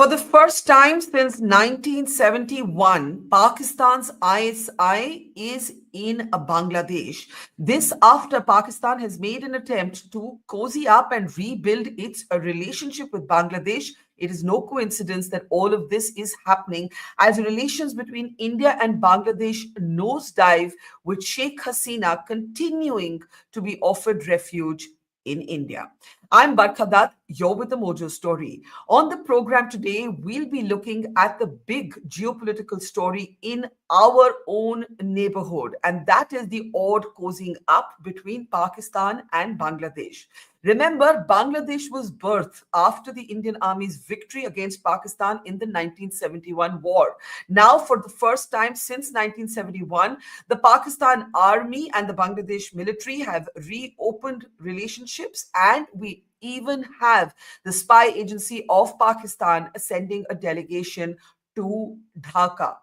For the first time since 1971, Pakistan's ISI is in Bangladesh. This after Pakistan has made an attempt to cozy up and rebuild its relationship with Bangladesh. It is no coincidence that all of this is happening as relations between India and Bangladesh nosedive, with Sheikh Hasina continuing to be offered refuge in India. I'm Barkha, you're with the Mojo Story. On the program today, we'll be looking at the big geopolitical story in our own neighborhood, and that is the odd cozying up between Pakistan and Bangladesh. Remember, Bangladesh was birthed after the Indian Army's victory against Pakistan in the 1971 war. Now, for the first time since 1971, the Pakistan Army and the Bangladesh military have reopened relationships, and we even have the spy agency of Pakistan sending a delegation to Dhaka.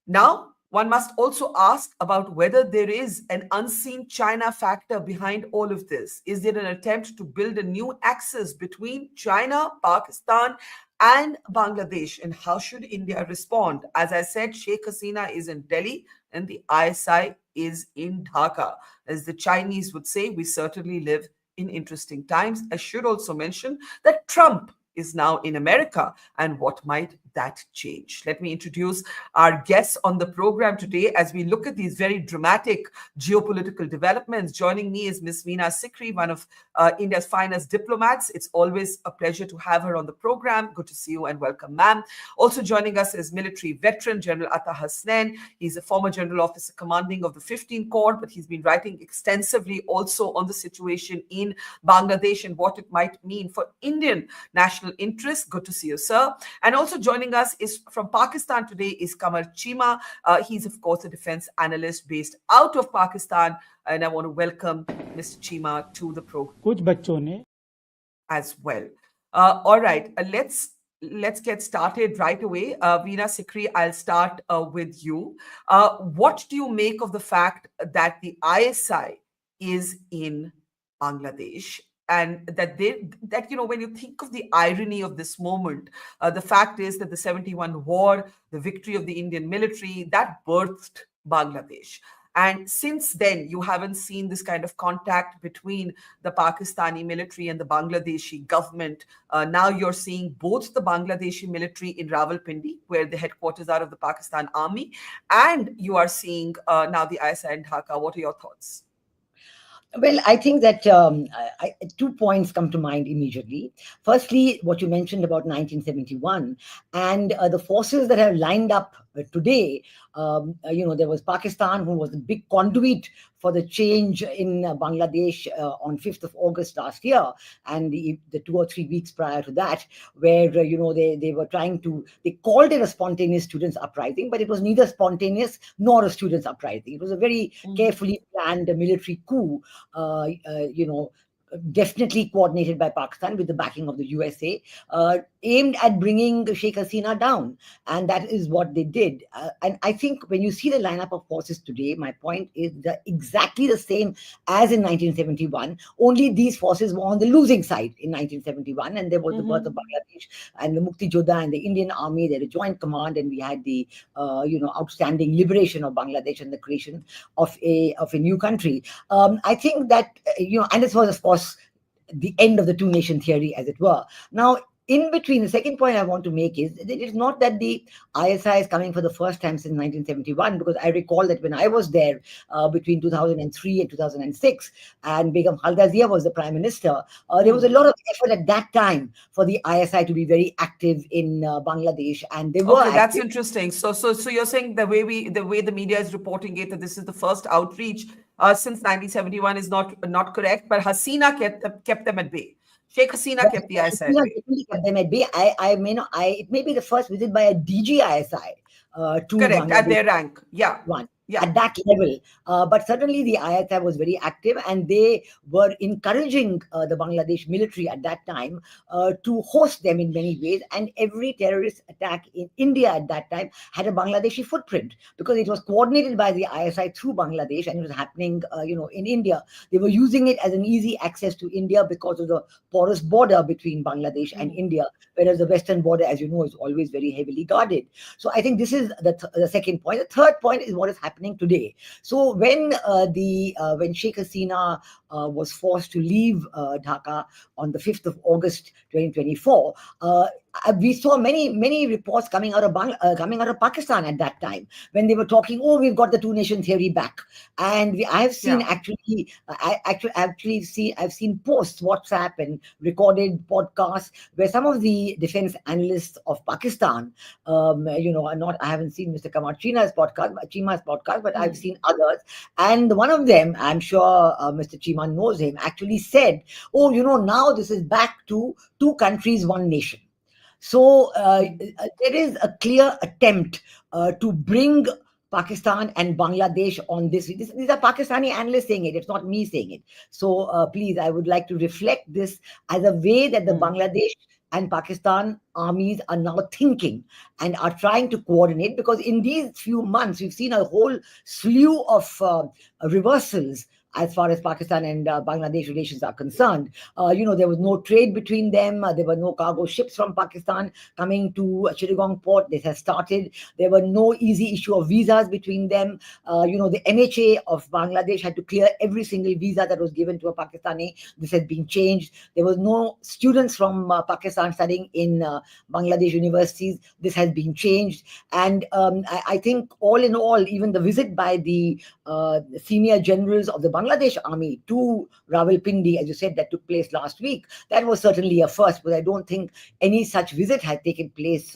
Now, one must also ask about whether there is an unseen China factor behind all of this. Is there an attempt to build a new axis between China, Pakistan, and Bangladesh? And how should India respond? As I said, Sheikh Hasina is in Delhi and the ISI is in Dhaka. As the Chinese would say, we certainly live in interesting times. I should also mention that Trump is now in America, and what might that change? Let me introduce our guests on the program today as we look at these very dramatic geopolitical developments. Joining me is Ms. Veena Sikri, one of India's finest diplomats. It's always a pleasure to have her on the program. Good to see you and welcome, ma'am. Also joining us is military veteran General Atta Hasnain. He's a former general officer commanding of the 15th Corps, but he's been writing extensively also on the situation in Bangladesh and what it might mean for Indian national interest. Good to see you, sir. And also joining us is from Pakistan today is Kamar Chima. He's, of course, a defense analyst based out of Pakistan. And I want to welcome Mr. Chima to the program as well. All right, let's get started right away. Veena Sikri, I'll start with you. What do you make of the fact that the ISI is in Bangladesh? And that when you think of the irony of this moment, the fact is that the 71 war, the victory of the Indian military, that birthed Bangladesh. And since then, you haven't seen this kind of contact between the Pakistani military and the Bangladeshi government. Now you're seeing both the Bangladeshi military in Rawalpindi, where the headquarters are of the Pakistan Army, and you are seeing now the ISI in Dhaka. What are your thoughts? Well, I think that 2 points come to mind immediately. Firstly, what you mentioned about 1971 and the forces that have lined up today. There was Pakistan, who was the big conduit for the change in Bangladesh on 5th of August last year, and the 2 or 3 weeks prior to that, where they were they called it a spontaneous students' uprising, but it was neither spontaneous nor a students' uprising. It was a very carefully planned military coup, definitely coordinated by Pakistan with the backing of the USA, aimed at bringing Sheikh Hasina down. And that is what they did. And I think when you see the lineup of forces today, my point is that exactly the same as in 1971, only these forces were on the losing side in 1971. And there was the birth of Bangladesh and the Mukti Jodha and the Indian Army. They had a joint command, and we had the outstanding liberation of Bangladesh and the creation of a new country. I think that, and this was, of course, the end of the two-nation theory, as it were. Now, in between, the second point I want to make is that it is not that the ISI is coming for the first time since 1971, because I recall that when I was there between 2003 and 2006, and Begum Khaleda Zia was the Prime Minister, there was a lot of effort at that time for the ISI to be very active in Bangladesh, and they were. Okay, that's interesting. So you're saying the way the media is reporting it, that this is the first outreach since 1971 is not correct, but Hasina kept them at bay. Sheikh Hasina kept the ISI at bay. Kept them at bay. It may be the first visit by a DG ISI to correct, Bangladesh. At their rank. Yeah. One. Yeah. at that level. But certainly the ISI was very active, and they were encouraging the Bangladesh military at that time to host them in many ways. And every terrorist attack in India at that time had a Bangladeshi footprint, because it was coordinated by the ISI through Bangladesh, and it was happening, in India. They were using it as an easy access to India because of the porous border between Bangladesh and Mm. India, whereas the western border, as you know, is always very heavily guarded. So I think this is the second point. The third point is what is happening today. So when Sheikh Hasina was forced to leave Dhaka on the 5th of August 2024, we saw many reports coming out of Pakistan at that time, when they were talking, oh, we've got the two nation theory back. And I have seen Yeah. actually, I've seen posts, WhatsApp and recorded podcasts, where some of the defense analysts of Pakistan, are not, I haven't seen Mr. Kamar Chima's podcast, but I've Mm. seen others. And one of them, I'm sure Mr. Chima knows him, actually said, oh, now this is back to two countries, one nation. So Mm. there is a clear attempt to bring Pakistan and Bangladesh on this. These are Pakistani analysts saying it. It's not me saying it. So please, I would like to reflect this as a way that the Mm. Bangladesh and Pakistan armies are now thinking and are trying to coordinate, because in these few months we've seen a whole slew of reversals as far as Pakistan and Bangladesh relations are concerned. There was no trade between them. There were no cargo ships from Pakistan coming to Chittagong port. This has started. There were no easy issue of visas between them. The MHA of Bangladesh had to clear every single visa that was given to a Pakistani. This has been changed. There was no students from Pakistan studying in Bangladesh universities. This has been changed. And I think all in all, even the visit by the senior generals of the Bangladesh army to Rawalpindi, as you said, that took place last week, that was certainly a first, but I don't think any such visit had taken place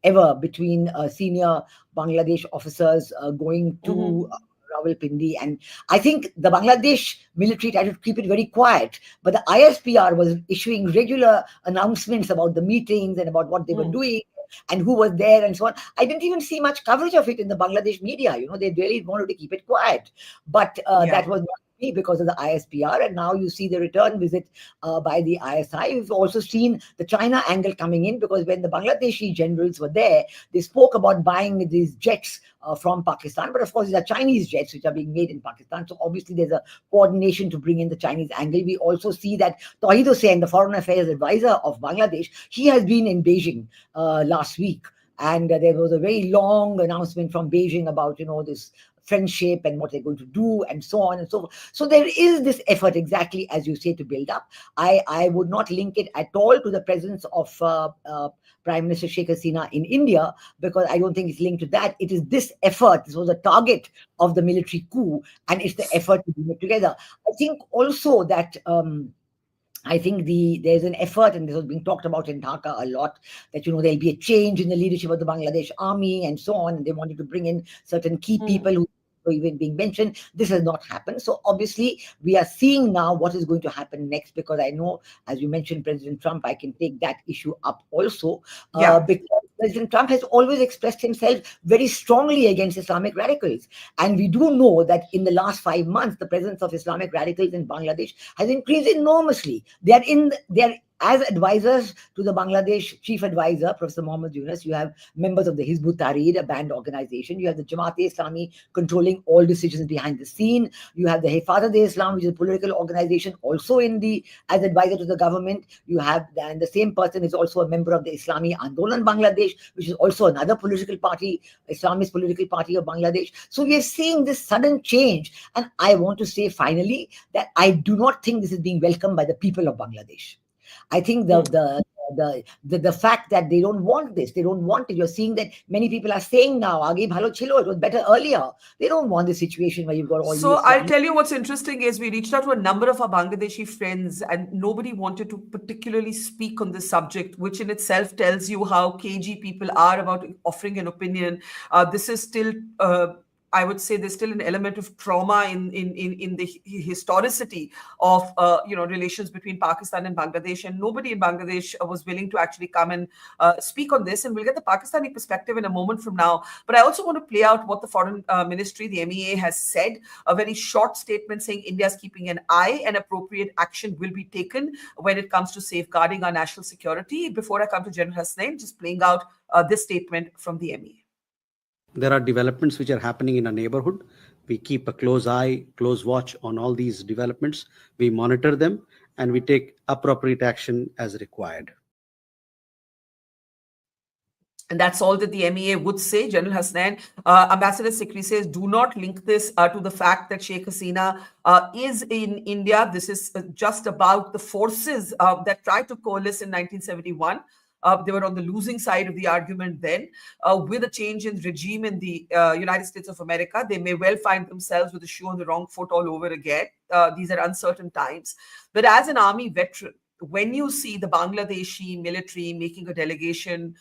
ever between senior Bangladesh officers going to Mhm. Rawalpindi. And I think the Bangladesh military tried to keep it very quiet, but the ISPR was issuing regular announcements about the meetings and about what they were Mm. doing and who was there and so on. I didn't even see much coverage of it in the Bangladesh media. They really wanted to keep it quiet. But that Yeah. was not me, because of the ISPR. And now you see the return visit by the ISI. We've also seen the China angle coming in, because when the Bangladeshi generals were there, they spoke about buying these jets from Pakistan. But of course, these are Chinese jets which are being made in Pakistan. So obviously, there's a coordination to bring in the Chinese angle. We also see that Tawhid Hussain, the foreign affairs advisor of Bangladesh, he has been in Beijing last week. And there was a very long announcement from Beijing about, this friendship and what they're going to do and so on and so forth. So there is this effort, exactly as you say, to build up. I would not link it at all to the presence of Prime Minister Sheikh Hasina in India, because I don't think it's linked to that. It is this effort. This was a target of the military coup, and it's the effort to bring it together. I think also that I think there's an effort, and this was being talked about in Dhaka a lot, that there'll be a change in the leadership of the Bangladesh army and so on. And they wanted to bring in certain key people Mm. who were even being mentioned. This has not happened. So obviously, we are seeing now what is going to happen next, because I know, as you mentioned, President Trump, I can take that issue up also, Yeah. because President Trump has always expressed himself very strongly against Islamic radicals. And we do know that in the last 5 months, the presence of Islamic radicals in Bangladesh has increased enormously. They are as advisors to the Bangladesh chief advisor, Professor Mohammed Yunus. You have members of the Hizb ut-Tahrir, a banned organization. You have the Jamaat-e-Islami controlling all decisions behind the scene. You have the Hifazat-e-Islam, which is a political organization, also as advisor to the government. You have, and the same person is also a member of the Islami Andolan Bangladesh, which is also another political party, Islamist political party of Bangladesh. So we are seeing this sudden change. And I want to say finally that I do not think this is being welcomed by the people of Bangladesh. I think Mm. the fact that they don't want this, they don't want it. You're seeing that many people are saying now, "Age bhalo chilo, it was better earlier." They don't want the situation where you've got all So these I'll Islamic. tell you what's interesting is we reached out to a number of our Bangladeshi friends, and nobody wanted to particularly speak on this subject, which in itself tells you how cagey people are about offering an opinion. This is still I would say there's still an element of trauma in the historicity of relations between Pakistan and Bangladesh, and nobody in Bangladesh was willing to actually come and speak on this. And we'll get the Pakistani perspective in a moment from now. But I also want to play out what the Foreign Ministry, the MEA, has said. A very short statement saying India is keeping an eye and appropriate action will be taken when it comes to safeguarding our national security. Before I come to General Hasnain, just playing out this statement from the MEA. There are developments which are happening in a neighborhood. We keep a close eye, close watch on all these developments. We monitor them and we take appropriate action as required. And that's all that the MEA would say. General Hasnain, Ambassador Sikri says, do not link this to the fact that Sheikh Hasina is in India. This is just about the forces that tried to coalesce in 1971. They were on the losing side of the argument then. With a change in regime in the United States of America, they may well find themselves with the shoe on the wrong foot all over again. These are uncertain times. But as an army veteran, when you see the Bangladeshi military making a delegation,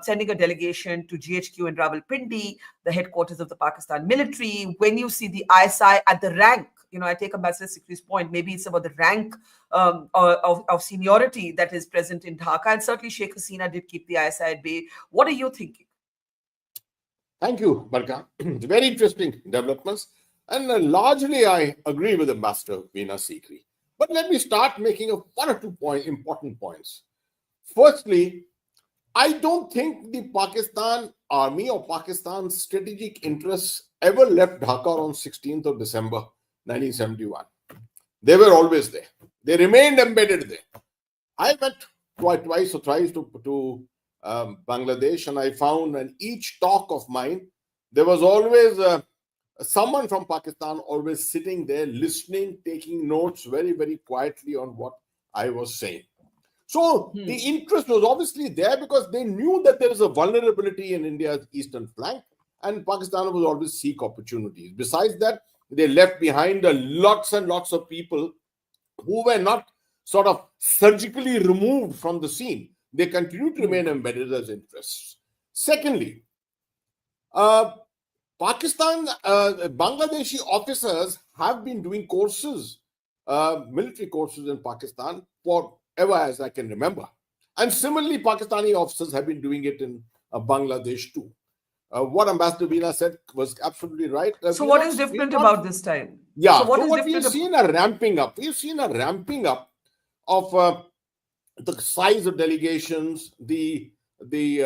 sending a delegation to GHQ in Rawalpindi, the headquarters of the Pakistan military, when you see the ISI at the rank, I take Ambassador Sikri's point, maybe it's about the rank of seniority that is present in Dhaka, and certainly Sheikh Hasina did keep the ISI at bay. What are you thinking? Thank you, Barkha. Very interesting developments. And largely, I agree with Ambassador Veena Sikri. But let me start making one or two important points. Firstly, I don't think the Pakistan army or Pakistan's strategic interests ever left Dhaka on 16th of December 1971. They were always there. They remained embedded there. I went twice or thrice to Bangladesh, and I found in each talk of mine, there was always someone from Pakistan always sitting there, listening, taking notes very, very quietly on what I was saying. So the interest was obviously there because they knew that there is a vulnerability in India's eastern flank, and Pakistan would always seek opportunities. Besides that, they left behind lots and lots of people who were not sort of surgically removed from the scene. They continue to remain embedded as interests. Secondly, Bangladeshi officers have been doing courses, military courses in Pakistan forever as I can remember. And similarly, Pakistani officers have been doing it in Bangladesh too. What Ambassador Veena said was absolutely right. So what is different about this time? Yeah, so what we've seen a ramping up. We've seen a ramping up of the size of delegations, the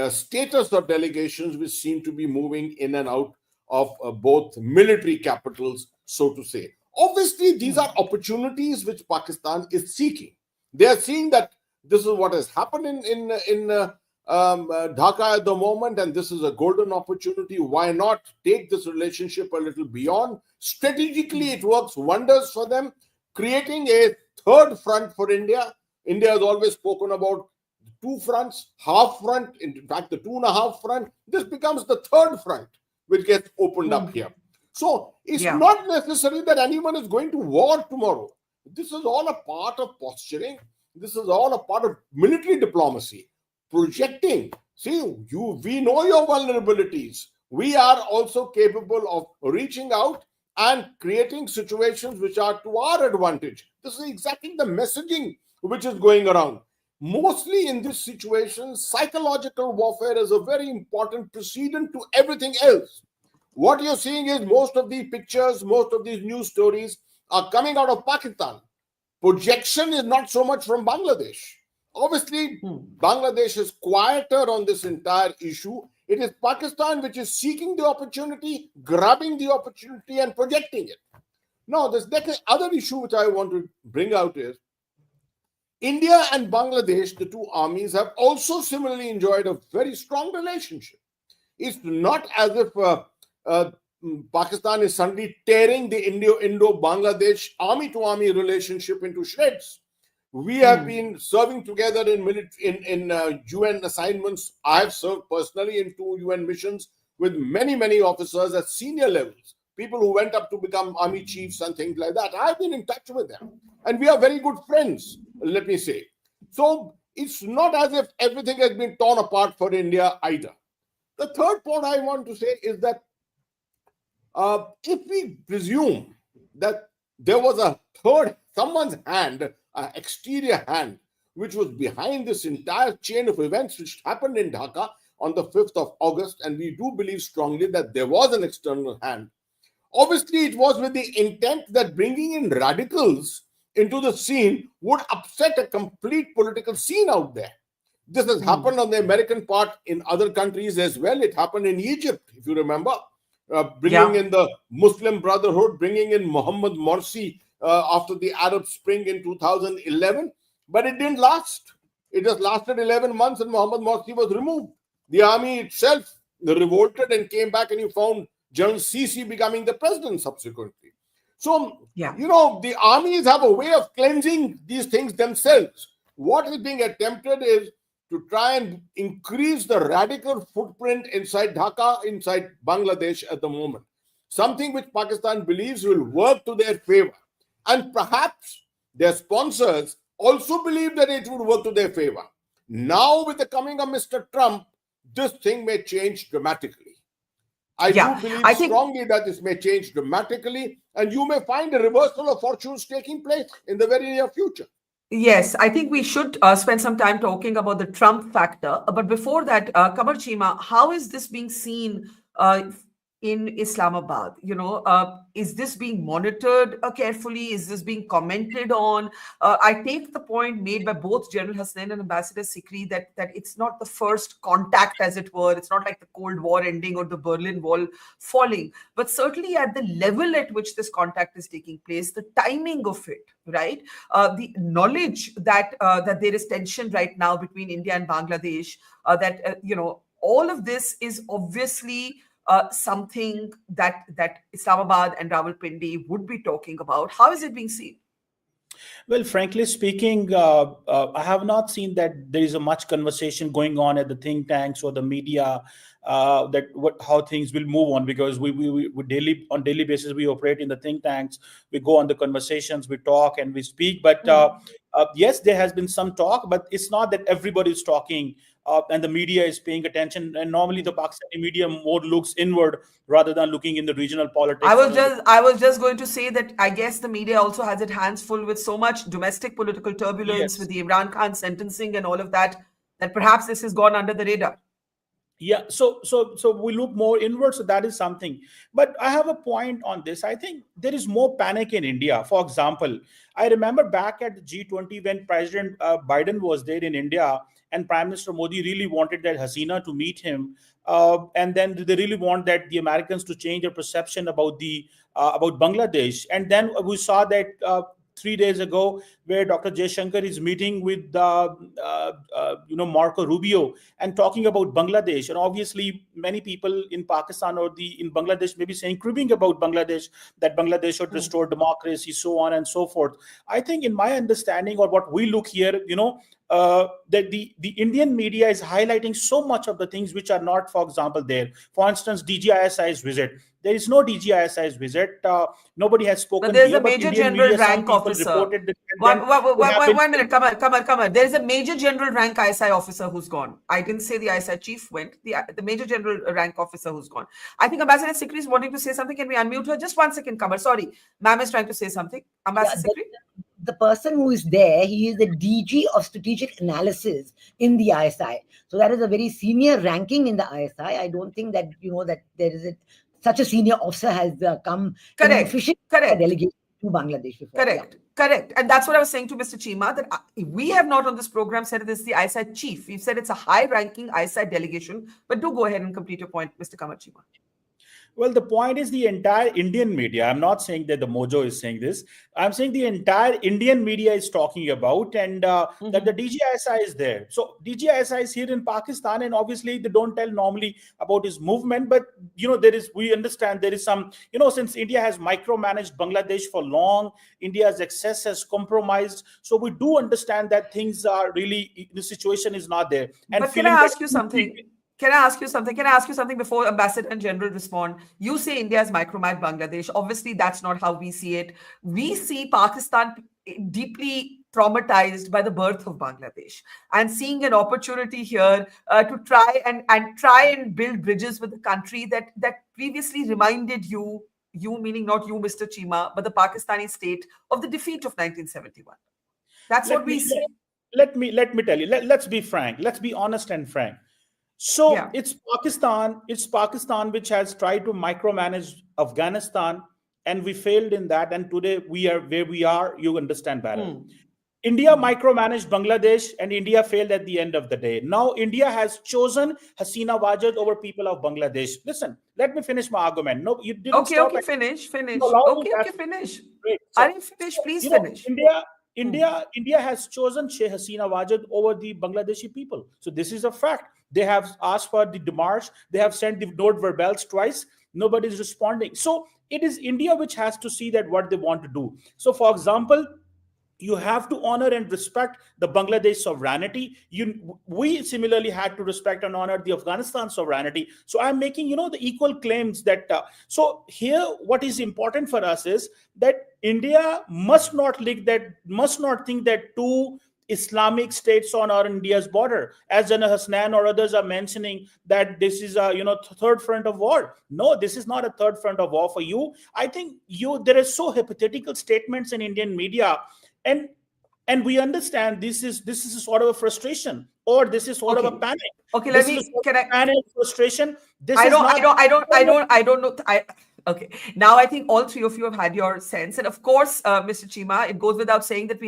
status of delegations, which seem to be moving in and out of both military capitals, so to say. Obviously, these are opportunities which Pakistan is seeking. They are seeing that this is what has happened in Dhaka at the moment, and this is a golden opportunity. Why not take this relationship a little beyond? Strategically, it works wonders for them, creating a third front for India. India has always spoken about two fronts, half front, in fact, the 2.5 front. This becomes the third front, which gets opened up here. So it's not necessary that anyone is going to war tomorrow. This is all a part of posturing. This is all a part of military diplomacy. Projecting, see, we know your vulnerabilities. We are also capable of reaching out and creating situations which are to our advantage. This is exactly the messaging which is going around. Mostly in this situation, psychological warfare is a very important precedent to everything else. What you're seeing is most of these pictures, most of these news stories are coming out of Pakistan. Projection is not so much from Bangladesh. Obviously, Bangladesh is quieter on this entire issue. It is Pakistan which is seeking the opportunity, grabbing the opportunity and projecting it. Now, there's the other issue which I want to bring out is India and Bangladesh, the two armies, have also similarly enjoyed a very strong relationship. It's not as if Pakistan is suddenly tearing the Indo-Bangladesh army-to-army relationship into shreds. We have been serving together in UN assignments. I have served personally in 2 UN missions with many officers at senior levels, people who went up to become army chiefs and things like that. I've been in touch with them, and we are very good friends, let me say. So it's not as if everything has been torn apart for India either. The third point I want to say is that If we presume that there was a third, someone's hand, an exterior hand, which was behind this entire chain of events which happened in Dhaka on the 5th of August, and we do believe strongly that there was an external hand. Obviously, it was with the intent that bringing in radicals into the scene would upset a complete political scene out there. This has happened on the American part in other countries as well. It happened in Egypt, if you remember, bringing in the Muslim Brotherhood, bringing in Muhammad Morsi after the Arab Spring in 2011. But it didn't last. It just lasted 11 months and Muhammad Morsi was removed. The army itself revolted and came back, and you found General Sisi becoming the president subsequently. So, the armies have a way of cleansing these things themselves. What is being attempted is to try and increase the radical footprint inside Dhaka, inside Bangladesh at the moment. Something which Pakistan believes will work to their favor. And perhaps their sponsors also believe that it would work to their favor. Now, with the coming of Mr. Trump, this thing may change dramatically. I do believe strongly that this may change dramatically, and you may find a reversal of fortunes taking place in the very near future. Yes, I think we should spend some time talking about the Trump factor. But before that, Kamar Chima, how is this being seen in Islamabad? Is this being monitored carefully? Is this being commented on? I take the point made by both General Hasina and Ambassador Sikri that it's not the first contact, as it were. It's not like the Cold War ending or the Berlin Wall falling, but certainly at the level at which this contact is taking place, the timing of it, right? The knowledge that there is tension right now between India and Bangladesh, all of this is obviously something that Islamabad and Rawalpindi would be talking about. How is it being seen? Well, frankly speaking, I have not seen that there is a much conversation going on at the think tanks or the media how things will move on, because we on daily basis we operate in the think tanks, we go on the conversations, we talk and we speak. But yes, there has been some talk, but it's not that everybody is talking. And the media is paying attention, and normally the Pakistani media more looks inward rather than looking in the regional politics. I was just going to say that I guess the media also has its hands full with so much domestic political turbulence, with the Imran Khan sentencing and all of that perhaps this has gone under the radar. Yeah, so we look more inward, so that is something. But I have a point on this. I think there is more panic in India. For example, I remember back at the G20 when President Biden was there in India, and Prime Minister Modi really wanted that Hasina to meet him, and then they really want that the Americans to change their perception about about Bangladesh. And then we saw that 3 days ago, where Dr. Jaishankar is meeting with Marco Rubio and talking about Bangladesh. And obviously, many people in Pakistan or in Bangladesh may be saying, cribbing about Bangladesh, that Bangladesh should restore democracy, so on and so forth. I think, in my understanding, or what we look here, that the Indian media is highlighting so much of the things which are not, for example, there. For instance, DGISI's visit. There is no DGISI's visit. Nobody has spoken. But there's a Major General rank officer. One minute, come on. There is a Major General rank ISI officer who's gone. I didn't say the ISI chief went. The Major General rank officer who's gone. I think Ambassador Sikri is wanting to say something. Can we unmute her? Just 1 second, Kamar. Sorry, ma'am is trying to say something. Ambassador Sikri? The person who is there, he is the DG of strategic analysis in the ISI. So that is a very senior ranking in the ISI. I don't think that, that there is such a senior officer has come officially delegation to Bangladesh before. Correct. And that's what I was saying to Mr. Chima, that we have not on this program said this is the ISI chief. We've said it's a high-ranking ISI delegation. But do go ahead and complete your point, Mr. Kamar Chima. Well, the point is the entire Indian media. I'm not saying that the Mojo is saying this. I'm saying the entire Indian media is talking about, and that the DGISI is there. So DGISI is here in Pakistan, and obviously they don't tell normally about his movement. But we understand there is some, since India has micromanaged Bangladesh for long, India's access has compromised. So we do understand that things are really, the situation is not there. And but can I ask you something? Can I ask you something before Ambassador and General respond? You say India has micromanaged Bangladesh. Obviously, that's not how we see it. We see Pakistan deeply traumatized by the birth of Bangladesh and seeing an opportunity here to try and build bridges with the country that previously reminded you meaning not you, Mr. Chima, but the Pakistani state of the defeat of 1971. That's let what we me see. let me tell you. Let's be frank. Let's be honest and frank. So Yeah. it's Pakistan. It's Pakistan which has tried to micromanage Afghanistan, and we failed in that. And today we are where we are. You understand better. India micromanaged Bangladesh, and India failed at the end of the day. Now India has chosen Hasina Wajid over people of Bangladesh. Listen, let me finish my argument. No, you didn't Okay, stop. okay, finish. You allowed me Okay, that. finish. Great. Are So, you finished? Please you know, finish. India has chosen Sheikh Hasina Wajid over the Bangladeshi people. So this is a fact. They have asked for the demarche. They have sent the note verbals twice. Nobody is responding. So it is India which has to see that what they want to do. So, for example, you have to honor and respect the Bangladesh sovereignty. We similarly had to respect and honor the Afghanistan sovereignty. So I'm making, the equal claims that. So here, what is important for us is that India must not think that two Islamic states on our India's border, as Jana Hasnan or others are mentioning, that this is a third front of war. No, this is not a third front of war for you. I think there are so hypothetical statements in Indian media, and we understand this is a sort of a frustration, or this is sort of a Okay. panic. Okay, This is a sort of panic, frustration. This I is don't, not. I don't know. Okay. Now I think all three of you have had your sense. And of course, Mr. Chima, it goes without saying that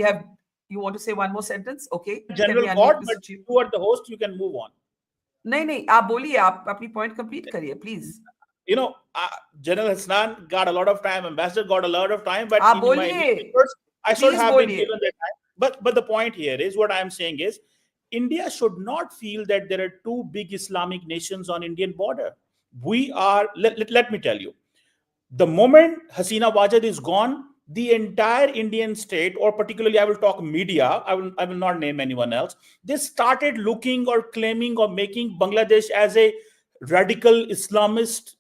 you want to say one more sentence? Okay. Can we General unmute God, Mr. but Chima? you are the host. You can move on. नहीं, आप बोलिए, आप अपनी point complete करिए, please. General Hasnan got a lot of time. Ambassador got a lot of time, but आप in my बोलिए. papers, I should Please have been बोलिए. given that time. But the point here is, what I'm saying is, India should not feel that there are two big Islamic nations on Indian border. We are. Let me tell you, the moment Hasina Wajid is gone, the entire Indian state, or particularly I will talk media, I will not name anyone else, they started looking or claiming or making Bangladesh as a radical Islamist,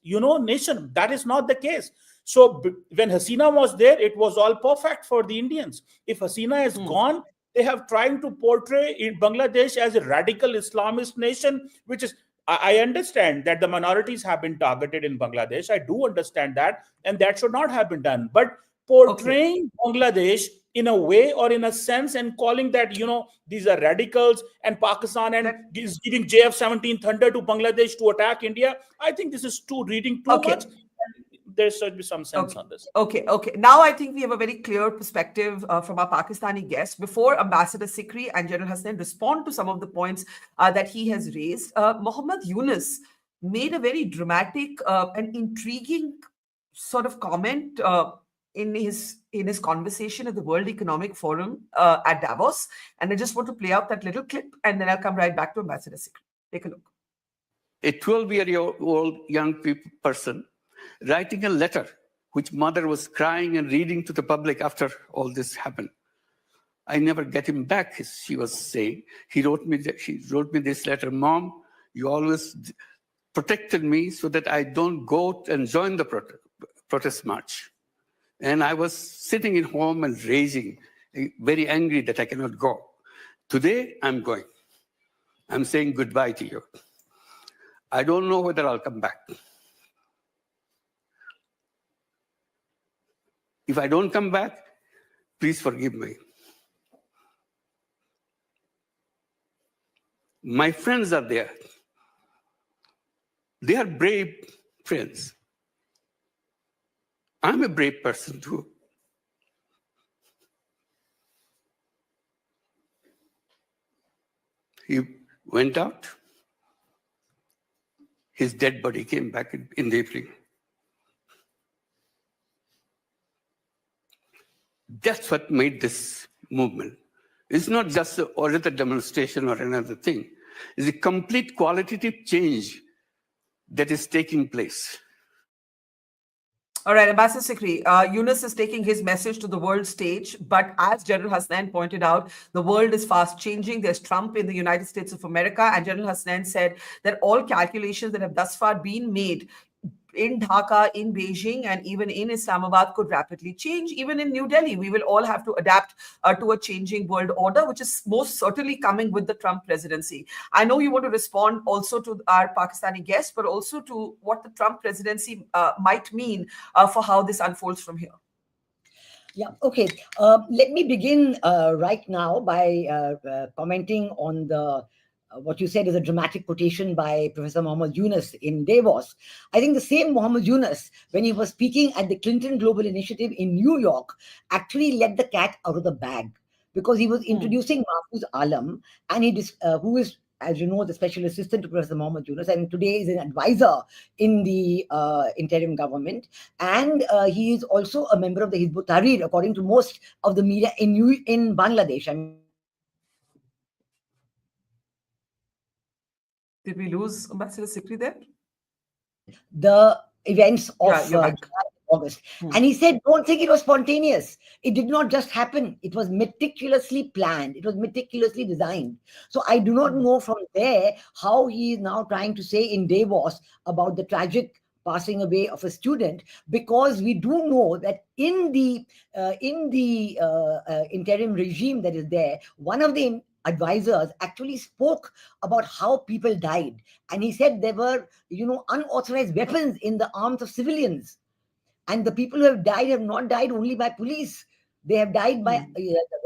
nation. That is not the case. So when Hasina was there, it was all perfect for the Indians. If Hasina is gone, they have tried to portray in Bangladesh as a radical Islamist nation, which is, I understand that the minorities have been targeted in Bangladesh. I do understand that, and that should not have been done. But portraying Bangladesh in a way or in a sense and calling that, these are radicals, and Pakistan and is giving JF-17 Thunder to Bangladesh to attack India, I think this is reading too much. There should be some sense on this. Okay. Now I think we have a very clear perspective from our Pakistani guest. Before Ambassador Sikri and General Hassan respond to some of the points that he has raised, Mohammed Yunus made a very dramatic and intriguing sort of comment in his conversation at the World Economic Forum at Davos. And I just want to play out that little clip, and then I'll come right back to Ambassador Sikri. Take a look. A 12-year-old young person writing a letter which mother was crying and reading to the public after all this happened. I never get him back, she was saying. She wrote me this letter, Mom, you always protected me so that I don't go and join the protest march. And I was sitting at home and raging, very angry that I cannot go. Today, I'm going. I'm saying goodbye to you. I don't know whether I'll come back. If I don't come back, please forgive me. My friends are there. They are brave friends. I'm a brave person too. He went out. His dead body came back in the evening. That's what made this movement. It's not just a demonstration or another thing. It's a complete qualitative change that is taking place. All right, Ambassador Sikri, Yunus is taking his message to the world stage, but as General Hasnan pointed out, the world is fast changing. There's Trump in the United States of America, and General Hasnan said that all calculations that have thus far been made in Dhaka, in Beijing, and even in Islamabad could rapidly change. Even in New Delhi, we will all have to adapt to a changing world order, which is most certainly coming with the Trump presidency. I know you want to respond also to our Pakistani guest, but also to what the Trump presidency might mean for how this unfolds from here. Yeah, okay. Let me begin right now by commenting on the what you said is a dramatic quotation by Professor Mohammad Yunus in Davos. I think the same Mohammad Yunus, when he was speaking at the Clinton Global Initiative in New York, actually let the cat out of the bag because he was introducing Mahfouz Alam, and who is, as you know, the special assistant to Professor Mohammad Yunus, and today is an advisor in the interim government. And he is also a member of the Hizb ut-Tahrir, according to most of the media in Bangladesh. I mean, Did we lose Ambassador Sikri there? the events of you're back. August. And he said, don't think it was spontaneous. It did not just happen. It was meticulously planned. It was meticulously designed. So I do not know from there how he is now trying to say in Davos about the tragic passing away of a student, because we do know that in the interim regime that is there, one of the advisors actually spoke about how people died, and he said there were unauthorized weapons in the arms of civilians, and the people who have died have not died only by police. They have died by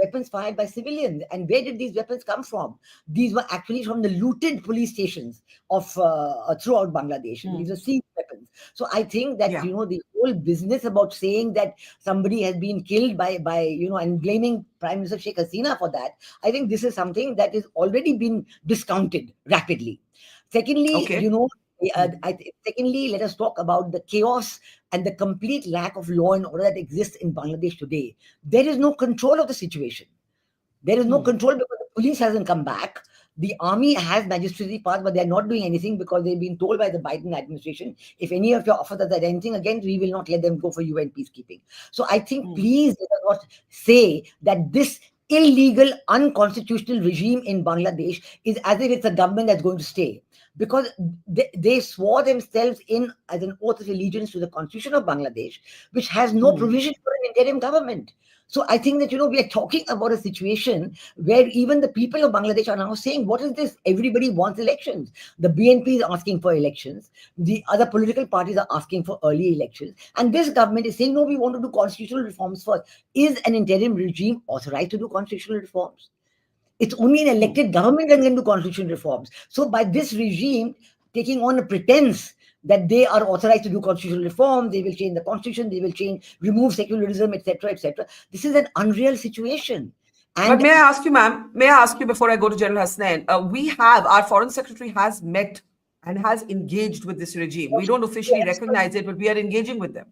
weapons fired by civilians. And where did these weapons come from? These were actually from the looted police stations of throughout Bangladesh. These are seized weapons. So I think that the whole business about saying that somebody has been killed by and blaming Prime Minister Sheikh Hasina for that, I think this is something that is already been discounted rapidly. Secondly, secondly, let us talk about the chaos and the complete lack of law and order that exists in Bangladesh today. There is no control of the situation. There is no control because the police hasn't come back. The army has magistracy powers, but they're not doing anything because they've been told by the Biden administration, if any of your officers are anything against, we will not let them go for UN peacekeeping. So I think, please let us not say that this illegal, unconstitutional regime in Bangladesh is as if it's a government that's going to stay. Because they swore themselves in as an oath of allegiance to the Constitution of Bangladesh, which has no provision for an interim government. So I think that, we are talking about a situation where even the people of Bangladesh are now saying, what is this? Everybody wants elections. The BNP is asking for elections. The other political parties are asking for early elections. And this government is saying, no, we want to do constitutional reforms first. Is an interim regime authorized to do constitutional reforms? It's only an elected government that can do constitutional reforms. So by this regime taking on a pretense that they are authorized to do constitutional reform, they will change the constitution, they will remove secularism, etc., etc. This is an unreal situation. But may I ask you, ma'am, before I go to General Hasnain, our foreign secretary has met and has engaged with this regime. We don't officially recognize it, but we are engaging with them.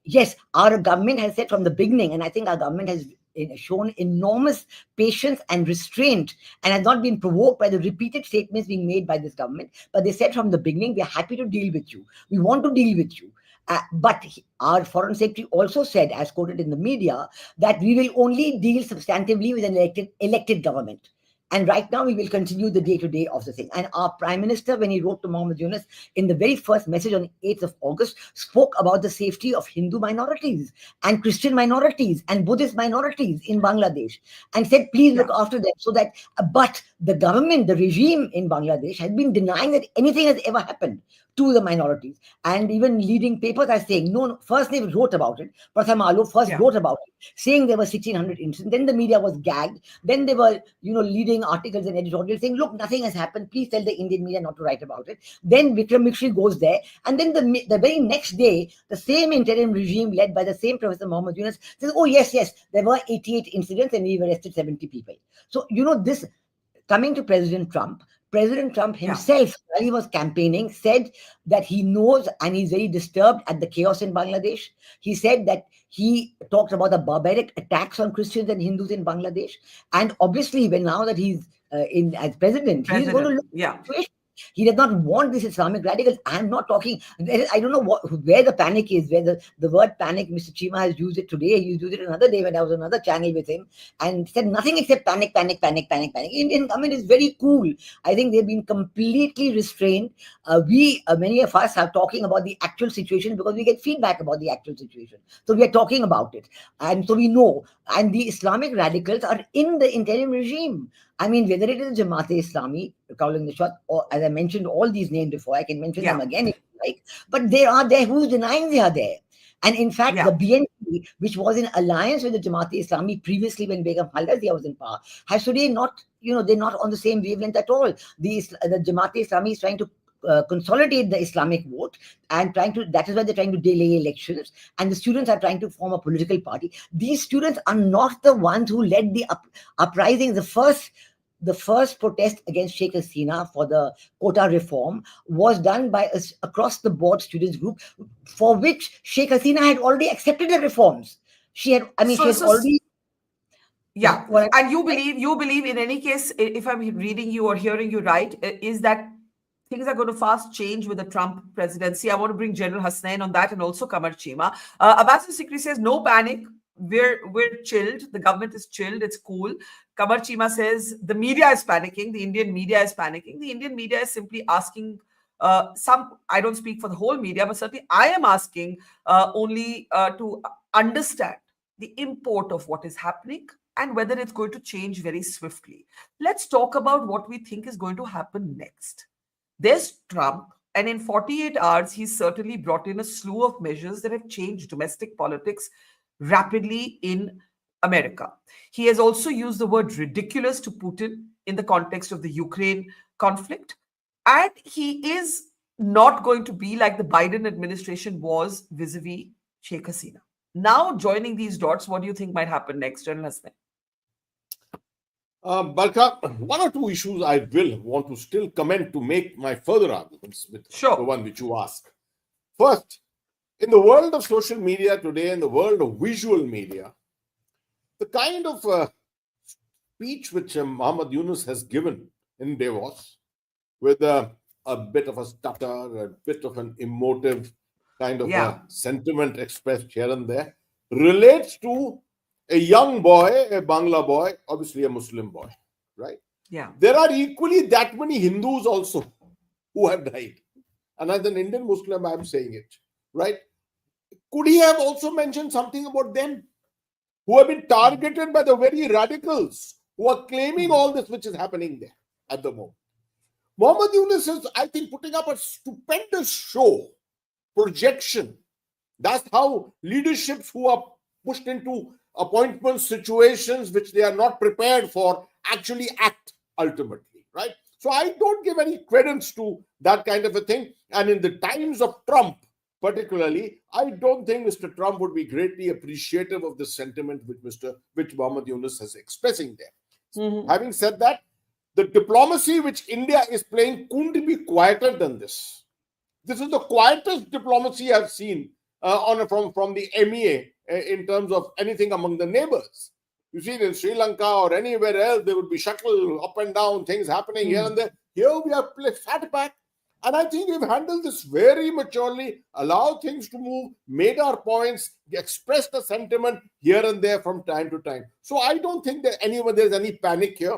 Yes, our government has said from the beginning, and I think our government has shown enormous patience and restraint and has not been provoked by the repeated statements being made by this government. But they said from the beginning, we are happy to deal with you. We want to deal with you. But our foreign secretary also said, as quoted in the media, that we will only deal substantively with an elected government. And right now, we will continue the day-to-day of the thing. And our Prime Minister, when he wrote to Mohammad Yunus in the very first message on 8th of August, spoke about the safety of Hindu minorities and Christian minorities and Buddhist minorities in Bangladesh, and said, please look after them. So that, but the government, the regime in Bangladesh has been denying that anything has ever happened to the minorities. And even leading papers are saying, no, first they wrote about it. Pratham Alu first wrote about it, saying there were 1,600 incidents. Then the media was gagged. Then they were, leading articles and editorials saying, look, nothing has happened. Please tell the Indian media not to write about it. Then Vikram Mikshi goes there. And then the very next day, the same interim regime led by the same Professor Mohammad Yunus says, oh, yes, there were 88 incidents and we've arrested 70 people. So, this coming to President Trump himself, while he was campaigning, said that he knows and he's very disturbed at the chaos in Bangladesh. He said that he talked about the barbaric attacks on Christians and Hindus in Bangladesh. And obviously, now that he's as president, he's going to look at the situation. He does not want this Islamic radicals. I'm not talking. I don't know where the panic is. Where the word panic, Mr. Chima has used it today. He used it another day when I was on another channel with him and said nothing except panic, panic, panic, panic, panic. Indian government is very cool. I think they've been completely restrained. Many of us are talking about the actual situation because we get feedback about the actual situation. So we are talking about it, and so we know. And the Islamic radicals are in the interim regime. I mean, whether it is Jamaat-e-Islami, calling the shot, or as I mentioned all these names before, I can mention them Yeah. again if you like, but they are there. Who's denying they are there? And in fact, Yeah. the BNP, which was in alliance with the Jamaat-e-Islami previously when Begum Khalida Zia was in power, has today not, they're not on the same wavelength at all. The Jamaat-e-Islami is trying to consolidate the Islamic vote and that is why they're trying to delay elections, and the students are trying to form a political party. These students are not the ones who led the uprising. The first protest against Sheikh Hasina for the quota reform was done by a across the board students group, for which Sheikh Hasina had already accepted the reforms. She had So, already. yeah. What And you believe in any case, if I'm reading you or hearing you right, is that things are going to fast change with the Trump presidency. I want to bring General Hasnain on that and also Kamar Chima. Ambassador Sikri says, no panic. We're chilled. The government is chilled. It's cool. Kamar Chima says the media is panicking. The Indian media is panicking. The Indian media is simply asking I don't speak for the whole media, but certainly I am asking only to understand the import of what is happening and whether it's going to change very swiftly. Let's talk about what we think is going to happen next. There's Trump, and in 48 hours, he's certainly brought in a slew of measures that have changed domestic politics rapidly in America. He has also used the word ridiculous to Putin in the context of the Ukraine conflict. And he is not going to be like the Biden administration was vis a vis Sheikh Hasina. Now, joining these dots, what do you think might happen next, General Hassan? Barkha, one or two issues I will want to still comment to make my further arguments with the one which you ask. First, in the world of social media today, in the world of visual media, the kind of speech which Muhammad Yunus has given in Davos, with a bit of a stutter, a bit of an emotive kind of a sentiment expressed here and there, relates to a young boy, a Bangla boy, obviously a Muslim boy, right? Yeah. There are equally that many Hindus also who have died. And as an Indian Muslim, I'm saying it, right? Could he have also mentioned something about them who have been targeted by the very radicals who are claiming all this which is happening there at the moment? Muhammad Yunus is, I think, putting up a stupendous show, projection. That's how leaderships who are pushed into appointment situations which they are not prepared for actually act ultimately, right? So I don't give any credence to that kind of a thing. And in the times of Trump, particularly, I don't think Mr. Trump would be greatly appreciative of the sentiment which Muhammad Yunus is expressing there. Having said that, the diplomacy which India is playing couldn't be quieter than this. This is the quietest diplomacy I've seen from the MEA in terms of anything among the neighbors. You see, in Sri Lanka or anywhere else, there would be shuttle up and down, things happening here and there. Here we are sat back. And I think we've handled this very maturely, allowed things to move, made our points, expressed a sentiment here and there from time to time. So I don't think that there's any panic here.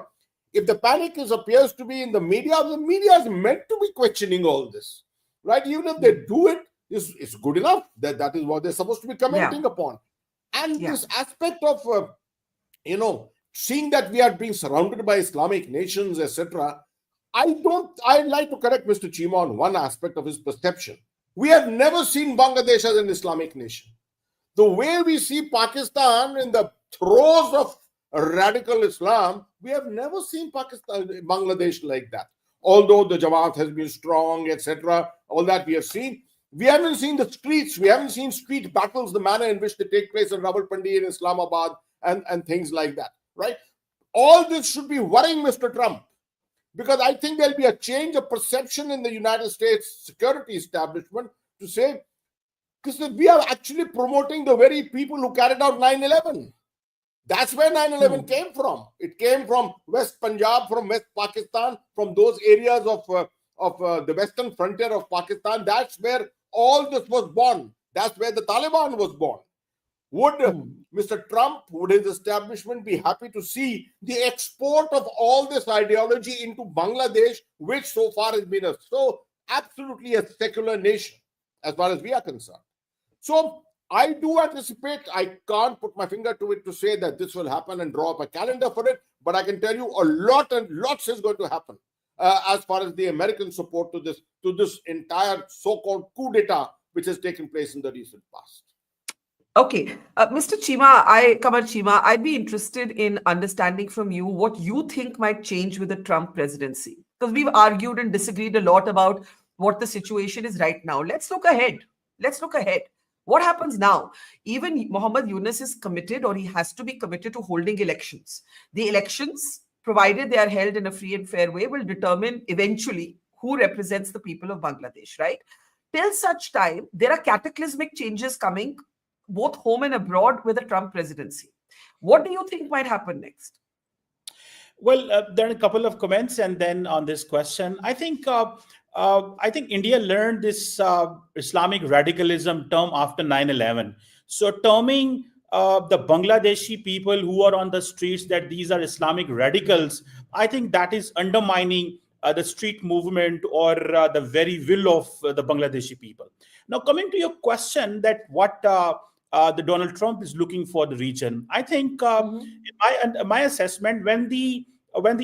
If the panic appears to be in the media is meant to be questioning all this, right? Even if they do it, it's good enough. That is what they're supposed to be commenting upon. And this aspect of, seeing that we are being surrounded by Islamic nations, etc., I'd like to correct Mr. Chima on one aspect of his perception. We have never seen Bangladesh as an Islamic nation. The way we see Pakistan in the throes of radical Islam, we have never seen Bangladesh like that. Although the Jamaat has been strong, etc., all that we have seen, we haven't seen the streets, we haven't seen street battles, the manner in which they take place in Rawalpindi in Islamabad and things like that, right? All this should be worrying Mr. Trump, because I think there'll be a change of perception in the United States security establishment to say, because we are actually promoting the very people who carried out 9/11. That's where 9/11 came from. It came from West Punjab, from West Pakistan, from those areas of the western frontier of Pakistan. That's where all this was born. That's where the Taliban was born. Would Mr. Trump, would his establishment be happy to see the export of all this ideology into Bangladesh, which so far has been absolutely a secular nation, as far as we are concerned? So I do anticipate, I can't put my finger to it to say that this will happen and draw up a calendar for it, but I can tell you a lot and lots is going to happen as far as the American support to this entire so-called coup d'etat which has taken place in the recent past. Okay, Mr. Kamar Chima, I'd be interested in understanding from you what you think might change with the Trump presidency. Because we've argued and disagreed a lot about what the situation is right now. Let's look ahead. What happens now? Even Muhammad Yunus is committed, or he has to be committed to holding elections. The elections, provided they are held in a free and fair way, will determine eventually who represents the people of Bangladesh, right? Till such time, there are cataclysmic changes coming both home and abroad with the Trump presidency. What do you think might happen next? Well, there are a couple of comments, and then on this question, I think India learned this Islamic radicalism term after 9/11. So terming the Bangladeshi people who are on the streets that these are Islamic radicals, I think that is undermining the street movement or the very will of the Bangladeshi people. Now, coming to your question that what the Donald Trump is looking for the region, I think in my assessment, when the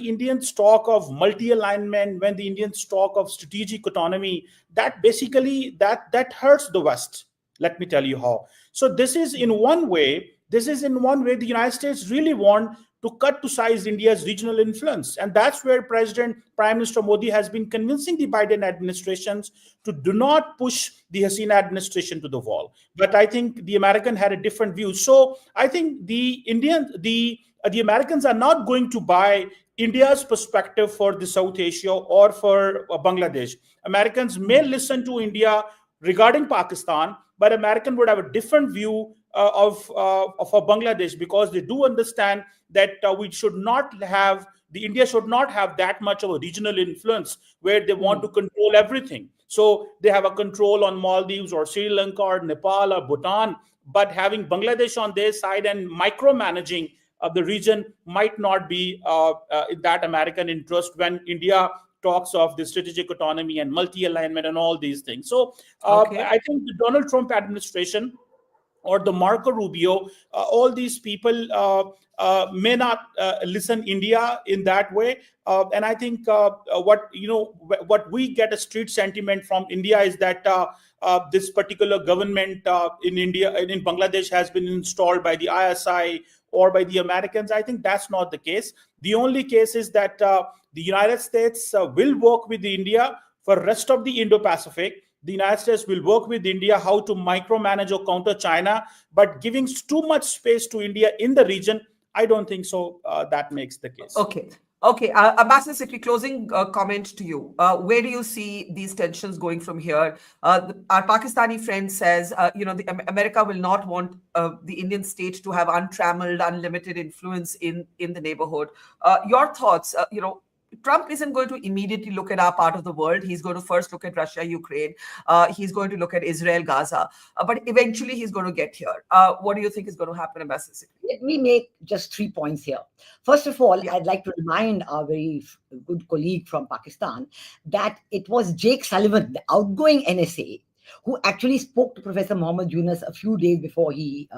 Indians talk of multi-alignment, when the Indians talk of strategic autonomy, that basically that hurts the West. Let me tell you how. So this is in one way the United States really want to cut to size India's regional influence. And that's where Prime Minister Modi has been convincing the Biden administrations to do not push the Hasina administration to the wall. But I think the American had a different view. So I think the Americans are not going to buy India's perspective for the South Asia or for Bangladesh. Americans may listen to India regarding Pakistan, but American would have a different view of Bangladesh, because they do understand that India should not have that much of a regional influence where they want to control everything. So they have a control on Maldives or Sri Lanka or Nepal or Bhutan, but having Bangladesh on their side and micromanaging of the region might not be in that American interest when India talks of the strategic autonomy and multi-alignment and all these things. So I think the Donald Trump administration or the Marco Rubio, all these people may not listen India in that way. And I think what we get a street sentiment from India is that this particular government in India, in Bangladesh, has been installed by the ISI or by the Americans. I think that's not the case. The only case is that the United States will work with India for the rest of the Indo-Pacific. The United States will work with India how to micromanage or counter China, but giving too much space to India in the region, I don't think so. That makes the case. Okay. Ambassador Sikri, closing comment to you. Where do you see these tensions going from here? Our Pakistani friend says, America will not want the Indian state to have untrammeled, unlimited influence in the neighborhood. Your thoughts? Trump isn't going to immediately look at our part of the world. He's going to first look at Russia, Ukraine. He's going to look at Israel, Gaza. But eventually he's going to get here. What do you think is going to happen, Ambassador Sikri? Let me make just 3 points here. First of all, I'd like to remind our very good colleague from Pakistan that it was Jake Sullivan, the outgoing NSA, who actually spoke to Professor Muhammad Yunus a few days before he,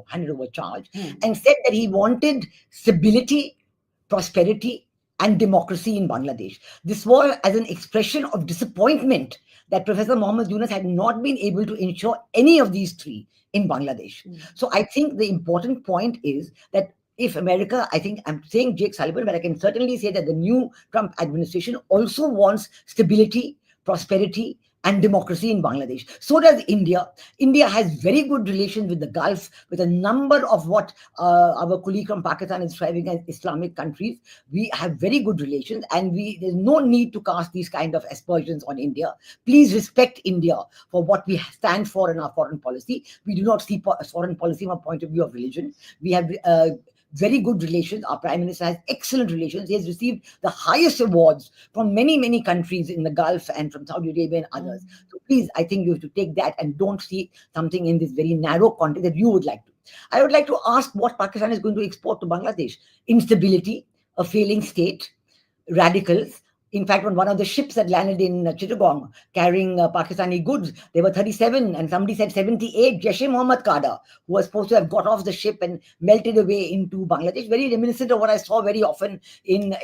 handed over charge, and said that he wanted stability, prosperity, and democracy in Bangladesh. This was as an expression of disappointment that Professor Muhammad Yunus had not been able to ensure any of these three in Bangladesh. So I think the important point is that if America, I think I'm saying Jake Sullivan, but I can certainly say that the new Trump administration also wants stability, prosperity, and democracy in Bangladesh. So does India. India has very good relations with the Gulf, with a number of what our colleague from Pakistan is describing as Islamic countries. We have very good relations, and there's no need to cast these kind of aspersions on India. Please respect India for what we stand for in our foreign policy. We do not see foreign policy from a point of view of religion. We have very good relations. Our Prime Minister has excellent relations. He has received the highest awards from many, many countries in the Gulf and from Saudi Arabia and others. So please, I think you have to take that and don't see something in this very narrow context that you would like to. I would like to ask what Pakistan is going to export to Bangladesh. Instability, a failing state, radicals. In fact, on one of the ships that landed in Chittagong carrying Pakistani goods, there were 37 and somebody said 78 Jaish-e-Mohammed cadre who was supposed to have got off the ship and melted away into Bangladesh. Very reminiscent of what I saw very often in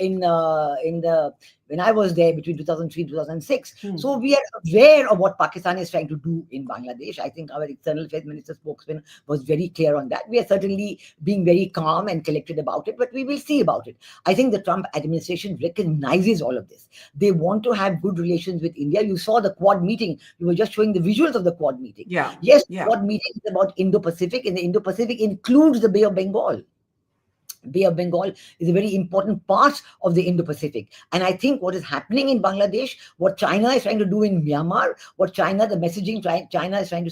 when I was there between 2003 and 2006. So we are aware of what Pakistan is trying to do in Bangladesh. I think our External Affairs Minister spokesman was very clear on that. We are certainly being very calm and collected about it, but we will see about it. I think the Trump administration recognizes all of this. They want to have good relations with India. You saw the Quad meeting. You were just showing the visuals of the Quad meeting. Yes, the Quad meeting is about Indo-Pacific, and the Indo-Pacific includes the Bay of Bengal. Bay of Bengal is a very important part of the Indo-Pacific. And I think what is happening in Bangladesh, what China is trying to do in Myanmar, what China, the messaging China is trying to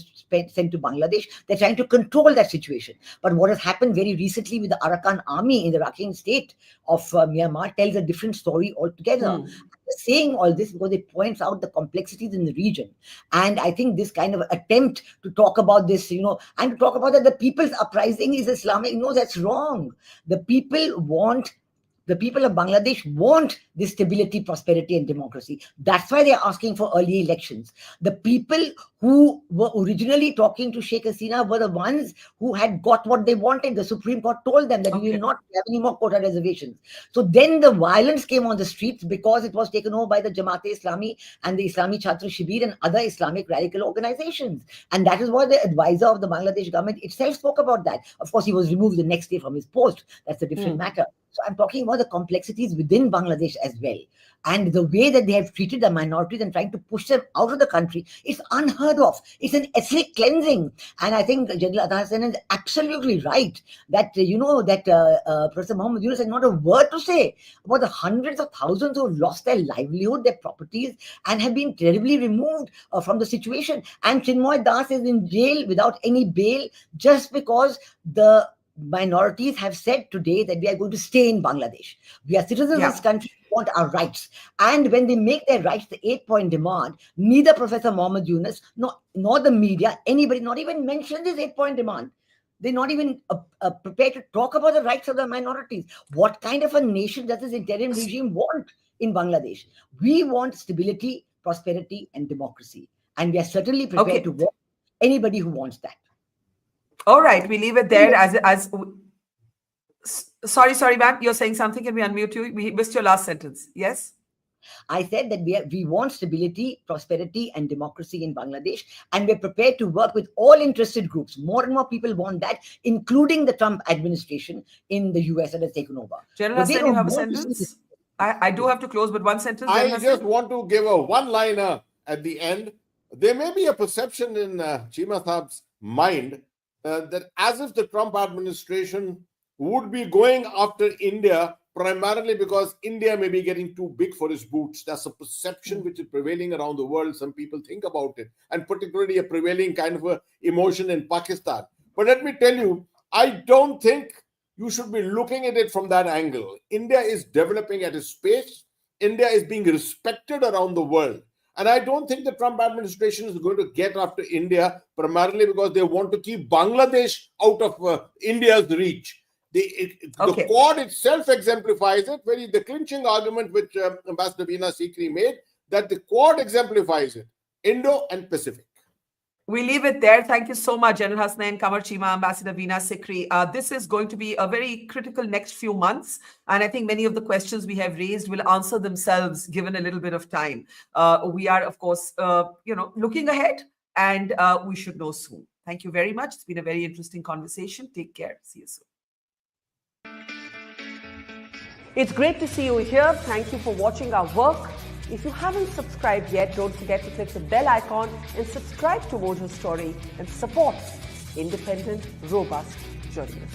send to Bangladesh, they're trying to control that situation. But what has happened very recently with the Arakan army in the Rakhine state of Myanmar tells a different story altogether. I'm saying all this because it points out the complexities in the region. And I think this kind of attempt to talk about this, and to talk about that the people's uprising is Islamic, no, that's wrong. The people of Bangladesh want this stability, prosperity, and democracy. That's why they're asking for early elections. The people who were originally talking to Sheikh Hasina were the ones who had got what they wanted. The Supreme Court told them that we will not have any more quota reservations. So then the violence came on the streets because it was taken over by the Jamaat-e-Islami and the Islami Chhatra Shibir and other Islamic radical organizations. And that is why the advisor of the Bangladesh government itself spoke about that. Of course, he was removed the next day from his post. That's a different matter. So I'm talking about the complexities within Bangladesh as well. And the way that they have treated the minorities and trying to push them out of the country is unheard of. It's an ethnic cleansing. And I think General Hasina is absolutely right that, Professor Muhammad Yunus has not a word to say about the hundreds of thousands who have lost their livelihood, their properties, and have been terribly removed from the situation. And Chinmoy Das is in jail without any bail just because the minorities have said today that we are going to stay in Bangladesh. We are citizens of this country, we want our rights. And when they make their rights the 8-point demand, neither Professor Muhammad Yunus nor the media, anybody, not even mention this 8-point demand. They're not even prepared to talk about the rights of the minorities. What kind of a nation does this interim regime want in Bangladesh? We want stability, prosperity, and democracy. And we are certainly prepared to work with anybody who wants that. All right, we leave it there. Sorry, ma'am, you're saying something. Can we unmute you? We missed your last sentence. Yes? I said that we want stability, prosperity, and democracy in Bangladesh, and we're prepared to work with all interested groups. More and more people want that, including the Trump administration in the US that has taken over. General Hassan, you have a sentence? I do have to close, but one sentence. I just want to give a one-liner at the end. There may be a perception in Chima Saab's mind that as if the Trump administration would be going after India primarily because India may be getting too big for its boots. That's a perception which is prevailing around the world. Some people think about it, and particularly a prevailing kind of a emotion in Pakistan. But let me tell you, I don't think you should be looking at it from that angle. India is developing at a pace. India is being respected around the world. And I don't think the Trump administration is going to get after India primarily because they want to keep Bangladesh out of India's reach. The Quad itself exemplifies it. The clinching argument which Ambassador Veena Sikri made, that the Quad exemplifies it, Indo and Pacific. We leave it there. Thank you so much, General Hasnain, Kamar Chima, Ambassador Veena Sikri. This is going to be a very critical next few months. And I think many of the questions we have raised will answer themselves given a little bit of time. We are, of course, looking ahead, and we should know soon. Thank you very much. It's been a very interesting conversation. Take care. See you soon. It's great to see you here. Thank you for watching our work. If you haven't subscribed yet, don't forget to click the bell icon and subscribe to Mojo Story and support independent, robust journalism.